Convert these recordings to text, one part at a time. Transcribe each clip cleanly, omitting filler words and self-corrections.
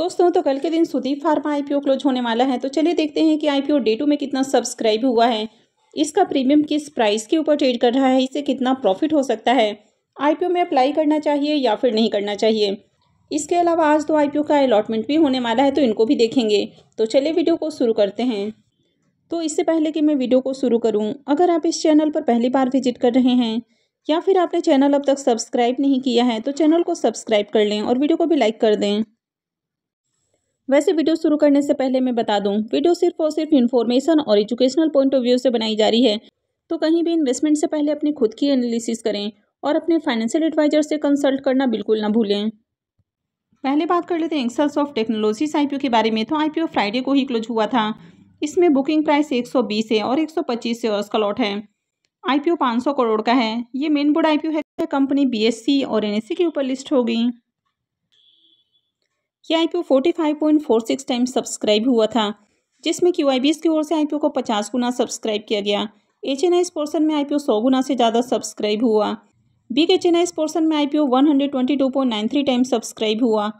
दोस्तों तो कल के दिन सुदीप फार्मा आईपीओ क्लोज होने वाला है। तो चलिए देखते हैं कि आईपीओ डे 2 में कितना सब्सक्राइब हुआ है, इसका प्रीमियम किस प्राइस के ऊपर ट्रेड कर रहा है, इससे कितना प्रॉफिट हो सकता है, आईपीओ में अप्लाई करना चाहिए या फिर नहीं करना चाहिए। इसके अलावा आज तो आईपीओ का अलॉटमेंट भी होने वाला है, तो इनको भी देखेंगे। तो चलिए वीडियो को शुरू करते हैं। तो इससे पहले कि मैं वीडियो को शुरू करूं, अगर आप इस चैनल पर पहली बार विजिट कर रहे हैं या फिर आपने चैनल अब तक सब्सक्राइब नहीं किया है तो चैनल को सब्सक्राइब कर लें और वीडियो को भी लाइक कर दें। वैसे वीडियो शुरू करने से पहले मैं बता दूं, वीडियो सिर्फ और सिर्फ इन्फॉर्मेशन और एजुकेशनल पॉइंट ऑफ व्यू से बनाई जा रही है। तो कहीं भी इन्वेस्टमेंट से पहले अपनी खुद की एनालिसिस करें और अपने फाइनेंशियल एडवाइजर से कंसल्ट करना बिल्कुल ना भूलें। पहले बात कर लेते हैं एक्सेलसॉफ्ट टेक्नोलॉजीज आईपीओ के बारे में। तो आईपीओ फ्राइडे को ही क्लोज हुआ था। इसमें बुकिंग प्राइस 120 है और 125 शेयर्स का लॉट है। आईपीओ 500 करोड़ का है। ये मेन बोर्ड आईपीओ है। कंपनी बीएससी और एनएससी के ऊपर लिस्ट होगी। ये आईपीओ 45.46 टाइम्स सब्सक्राइब हुआ था, जिसमें क्यूआईबीएस की ओर से आईपीओ को 50 गुना सब्सक्राइब किया गया। एचएनआईएस पोर्शन में आईपीओ 100 गुना से ज़्यादा सब्सक्राइब हुआ। बिग एचएनआईएस पोर्शन में आईपीओ 122.93 टाइम्स सब्सक्राइब हुआ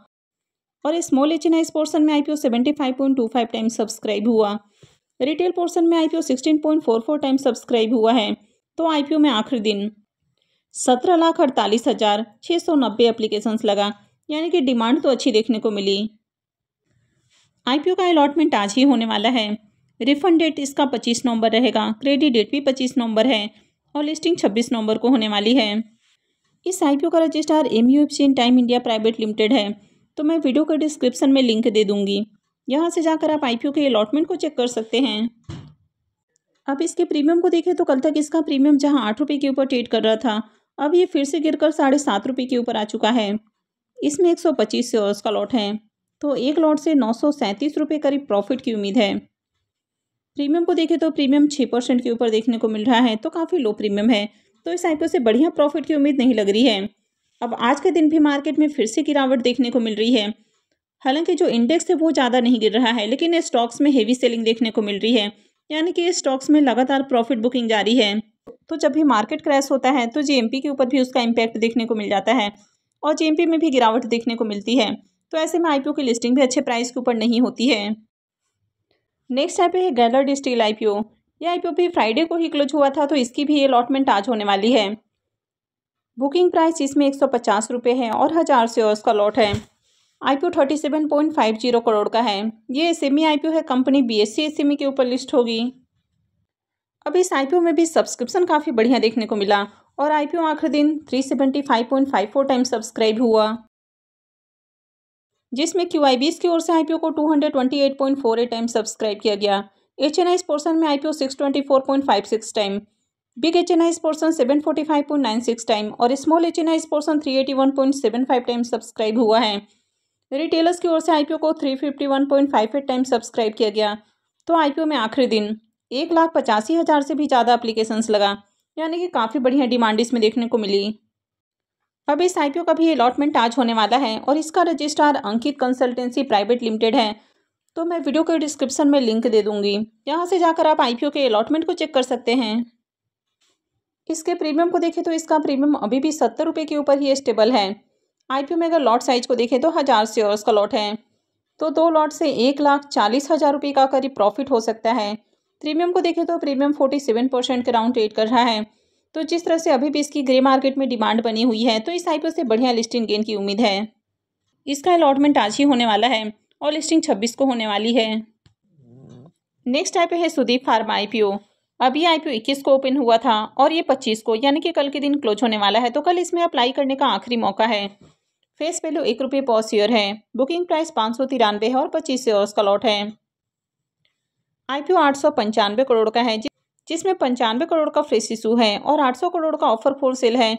और स्मॉल एचएनआईएस पोर्शन में आईपीओ 75.25 टाइम्स सब्सक्राइब हुआ। रिटेल पोर्शन में आईपीओ 16.44 टाइम्स सब्सक्राइब हुआ है। तो आईपीओ में आखिरी दिन 17,48,690 एप्लीकेशंस लगा, यानी कि डिमांड तो अच्छी देखने को मिली। आईपीओ का अलॉटमेंट आज ही होने वाला है। रिफंड डेट इसका 25 नवंबर रहेगा। क्रेडिट डेट भी 25 नवंबर है और लिस्टिंग 26 नवंबर को होने वाली है। इस आईपीओ का registrar MUFC Intime India private limited है। तो मैं वीडियो के डिस्क्रिप्शन में लिंक दे दूंगी, यहाँ से जाकर आप आईपीओ के अलॉटमेंट को चेक कर सकते हैं। अब इसके प्रीमियम को देखें तो कल तक इसका प्रीमियम जहाँ 8 रुपये के ऊपर ट्रेड कर रहा था, अब ये फिर से गिरकर 7.5 रुपये के ऊपर आ चुका है। इसमें 125 शेयर्स का लॉट है। तो एक लॉट से 937 रुपये करीब प्रॉफिट की उम्मीद है। प्रीमियम को देखें तो प्रीमियम 6% के ऊपर देखने को मिल रहा है, तो काफ़ी लो प्रीमियम है। तो इस आईपीओ से बढ़िया प्रॉफिट की उम्मीद नहीं लग रही है। अब आज के दिन भी मार्केट में फिर से गिरावट देखने को मिल रही है। हालांकि जो इंडेक्स है वो ज़्यादा नहीं गिर रहा है, लेकिन स्टॉक्स में हेवी सेलिंग देखने को मिल रही है, यानी कि स्टॉक्स में लगातार प्रॉफिट बुकिंग जारी है। तो जब भी मार्केट क्रैश होता है तो जीएमपी के ऊपर भी उसका इम्पैक्ट देखने को मिल जाता है और जीएमपी में भी गिरावट देखने को मिलती है। तो ऐसे में आईपीओ की लिस्टिंग भी अच्छे प्राइस के ऊपर नहीं होती है। नेक्स्ट आईपीओ है गैलर्ड स्टील आईपीओ। ये आईपीओ भी फ्राइडे को ही क्लोज हुआ था, तो इसकी भी अलॉटमेंट आज होने वाली है। बुकिंग प्राइस इसमें 150 रुपये है और 1000 शेयर्स का लॉट है। आईपीओ 37.50 करोड़ का है। ये एसएमई आईपीओ है। कंपनी बीएससी एसएमई के ऊपर लिस्ट होगी। अब इस आईपीओ में भी सब्सक्रिप्शन काफ़ी बढ़िया देखने को मिला और आईपीओ आखिरी दिन 375.54 टाइम्स सब्सक्राइब हुआ, जिसमें क्यूआईबीएस की ओर से आईपीओ को 228.48 टाइम्स सब्सक्राइब किया गया। एचएनआईएस पोर्शन में IPO 624.56 time, big HNIs portion 745.96 time और small HNIs portion 381.75 time subscribe हुआ है। रिटेलर्स की ओर से आईपीओ को 351.58 टाइम सब्सक्राइब किया गया। तो आईपीओ में आखिरी दिन 1,85,000 से भी ज़्यादा एप्लीकेशंस लगा, यानी कि काफ़ी बढ़िया डिमांड इसमें देखने को मिली। अब इस आईपीओ का भी अलॉटमेंट आज होने वाला है और इसका रजिस्ट्रार अंकित कंसल्टेंसी प्राइवेट लिमिटेड है। तो मैं वीडियो के डिस्क्रिप्शन में लिंक दे दूंगी, यहाँ से जाकर आप आईपीओ के अलॉटमेंट को चेक कर सकते हैं। इसके प्रीमियम को देखें तो इसका प्रीमियम अभी भी 70 रुपये के ऊपर ही स्टेबल है। आईपीओ में अगर लॉट साइज को देखें तो 1000 शेयर्स का लॉट है। तो 2 लॉट से 1,40,000 रुपये का करीब प्रॉफिट हो सकता है। प्रीमियम को देखें तो प्रीमियम 47% के राउंड ट्रेड कर रहा है। तो जिस तरह से अभी भी इसकी ग्रे मार्केट में डिमांड बनी हुई है, तो इस आईपीओ से बढ़िया लिस्टिंग गेन की उम्मीद है। इसका अलॉटमेंट आज ही होने वाला है और लिस्टिंग 26 को होने वाली है। नेक्स्ट आईपीओ है सुदीप फार्मा आईपीओ। अभी आईपीओ 21 को ओपन हुआ था और ये 25 को, यानी कि कल के दिन क्लोज होने वाला है। तो कल इसमें अप्लाई करने का आखिरी मौका है। फेस वैल्यू 1 रुपये पर शेयर है। बुकिंग प्राइस 593 है और 25 शेयर्स का लॉट है। आईपीओ 895 करोड़ का है, जिसमें 95 करोड़ का फ्रेश इशू है और 800 करोड़ का ऑफर फॉर सेल है।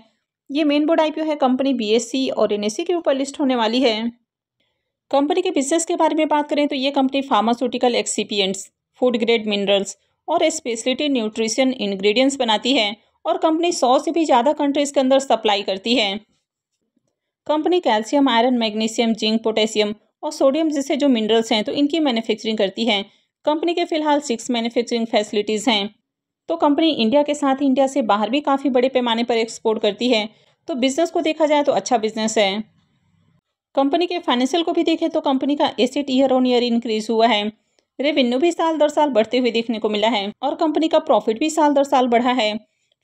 ये मेन बोर्ड आईपीओ है। कंपनी बीएससी और एनएससी के ऊपर लिस्ट होने वाली है। कंपनी के बिजनेस के बारे में बात करें तो ये company pharmaceutical excipients, food grade minerals और स्पेशलिटी न्यूट्रिशन इंग्रेडिएंट्स बनाती है और कंपनी 100 से भी ज़्यादा कंट्रीज के अंदर सप्लाई करती है। Company calcium, iron, magnesium, zinc, potassium और सोडियम जैसे जो मिनरल्स हैं तो इनकी मैन्युफैक्चरिंग करती है। कंपनी के फिलहाल 6 मैन्युफैक्चरिंग फैसिलिटीज़ हैं। तो कंपनी इंडिया के साथ ही इंडिया से बाहर भी काफ़ी बड़े पैमाने पर एक्सपोर्ट करती है। तो बिज़नेस को देखा जाए तो अच्छा बिजनेस है। कंपनी के फाइनेंशियल को भी देखें तो कंपनी का asset year on year increase हुआ है। रेवेन्यू भी साल दर साल बढ़ते हुए देखने को मिला है और कंपनी का प्रॉफिट भी साल दर साल बढ़ा है।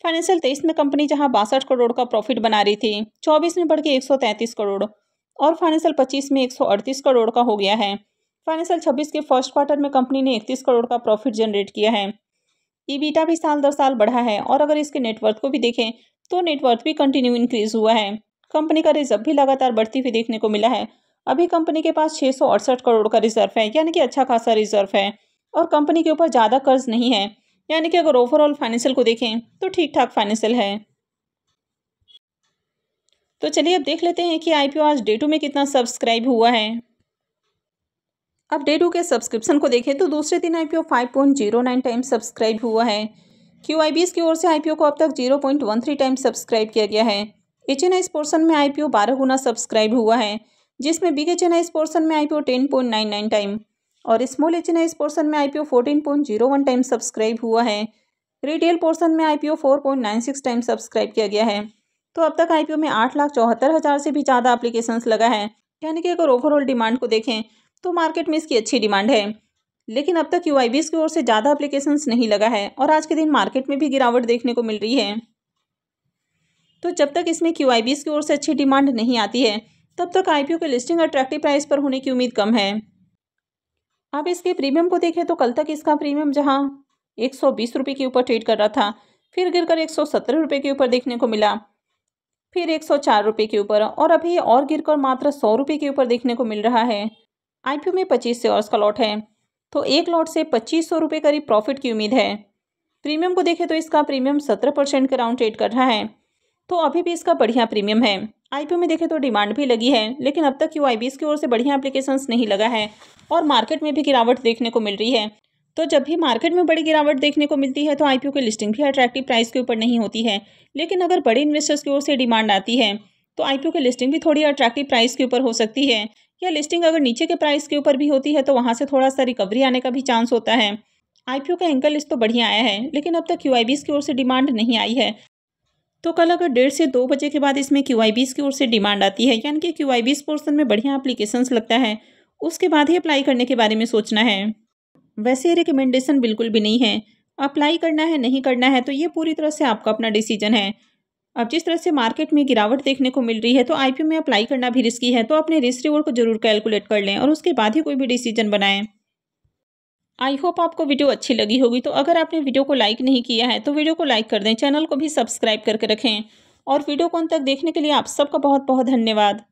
फाइनेंशियल 23 में कंपनी जहां 62 करोड़ का प्रॉफिट बना रही थी, 24 में बढ़ के 133 करोड़ और फाइनेंशियल 25 में 138 करोड़ का हो गया है। फाइनेंशियल 26 के फर्स्ट क्वार्टर में कंपनी ने 31 करोड़ का प्रॉफिट जनरेट किया है। ईबीटा भी साल दर साल बढ़ा है और अगर इसके नेटवर्थ को भी देखें तो नेटवर्थ भी कंटिन्यू इंक्रीज हुआ है। कंपनी का रिजर्व भी लगातार बढ़ती हुई देखने को मिला है। अभी कंपनी के पास 668 करोड़ का रिजर्व है, यानी कि अच्छा खासा रिजर्व है और कंपनी के ऊपर ज़्यादा कर्ज नहीं है, यानी कि अगर ओवरऑल फाइनेंशियल को देखें तो ठीक ठाक फाइनेंशियल है। तो चलिए अब देख लेते हैं कि आईपीओ आज डे 2 में कितना सब्सक्राइब हुआ है। अब डे 2 के सब्सक्रिप्शन को देखें तो दूसरे दिन आईपीओ 5.09 टाइम्स सब्सक्राइब हुआ है। क्यूआईबीएस की ओर से आईपीओ को अब तक 0.13 टाइम्स सब्सक्राइब किया गया है। एचएनआईएस पोर्शन में आईपीओ 12 गुना सब्सक्राइब हुआ है, जिसमें बिग एचएनआईएस पोर्शन में आईपीओ 10.99 टाइम और स्मॉल एचएनआईएस पोर्शन में आईपीओ 14.01 टाइम सब्सक्राइब हुआ है। रिटेल पोर्शन में आईपीओ 4.96 टाइम सब्सक्राइब किया गया है। तो अब तक आईपीओ में 8,74,000 से भी ज़्यादा एप्लीकेशंस लगा है, यानी कि अगर ओवरऑल डिमांड को देखें तो मार्केट में इसकी अच्छी डिमांड है। लेकिन अब तक क्यूआईबीएस की ओर से ज़्यादा एप्लीकेशंस नहीं लगा है और आज के दिन मार्केट में भी गिरावट देखने को मिल रही है। तो जब तक इसमें क्यूआईबीएस की ओर से अच्छी डिमांड नहीं आती है तब तक आईपीओ की लिस्टिंग अट्रैक्टिव प्राइस पर होने की उम्मीद कम है। अब इसके प्रीमियम को देखें तो कल तक इसका प्रीमियम जहां 120 रुपये के ऊपर ट्रेड कर रहा था, फिर गिरकर 117 रुपये के ऊपर देखने को मिला, फिर 104 रुपये के ऊपर और अभी और गिरकर मात्र 100 रुपये के ऊपर देखने को मिल रहा है। आईपीओ में 25 शेयर्स का लॉट है, तो एक लॉट से 2500 रुपये करीब प्रॉफिट की उम्मीद है। प्रीमियम को देखें तो इसका प्रीमियम 17% के राउंड ट्रेड कर रहा है, तो अभी भी इसका बढ़िया प्रीमियम है। आईपीओ में देखें तो डिमांड भी लगी है, लेकिन अब तक क्यूआईबीएस की ओर से बढ़िया एप्लीकेशंस नहीं लगा है और मार्केट में भी गिरावट देखने को मिल रही है। तो जब भी मार्केट में बड़ी गिरावट देखने को मिलती है तो आईपीओ की लिस्टिंग भी अट्रैक्टिव प्राइस के ऊपर नहीं होती है, लेकिन अगर बड़े इन्वेस्टर्स की ओर से डिमांड आती है तो आईपीओ की लिस्टिंग भी थोड़ी अट्रैक्टिव प्राइस के ऊपर हो सकती है, या लिस्टिंग अगर नीचे के प्राइस के ऊपर भी होती है तो वहाँ से थोड़ा सा रिकवरी आने का भी चांस होता है। आईपीओ का एंकल लिस्ट तो बढ़िया आया है, लेकिन अब तक क्यूआईबीएस की ओर से डिमांड नहीं आई है। तो कल अगर 1:30 से 2 बजे के बाद इसमें क्यूआईबीएस की ओर से डिमांड आती है, यानी कि क्यूआईबीएस पोर्शन में बढ़िया एप्लीकेशंस लगता है, उसके बाद ही अप्लाई करने के बारे में सोचना है। वैसे ये रिकमेंडेशन बिल्कुल भी नहीं है, अप्लाई करना है नहीं करना है तो ये पूरी तरह से आपका अपना डिसीजन है। अब जिस तरह से मार्केट में गिरावट देखने को मिल रही है तो आईपीओ में अप्लाई करना भी रिस्की है, तो अपने रिस्क रिवॉर्ड को जरूर कैलकुलेट कर लें और उसके बाद ही कोई भी डिसीजन बनाएं। आई होप आपको वीडियो अच्छी लगी होगी। तो अगर आपने वीडियो को लाइक नहीं किया है तो वीडियो को लाइक कर दें, चैनल को भी सब्सक्राइब करके रखें और वीडियो को अंत तक देखने के लिए आप सबका बहुत बहुत धन्यवाद।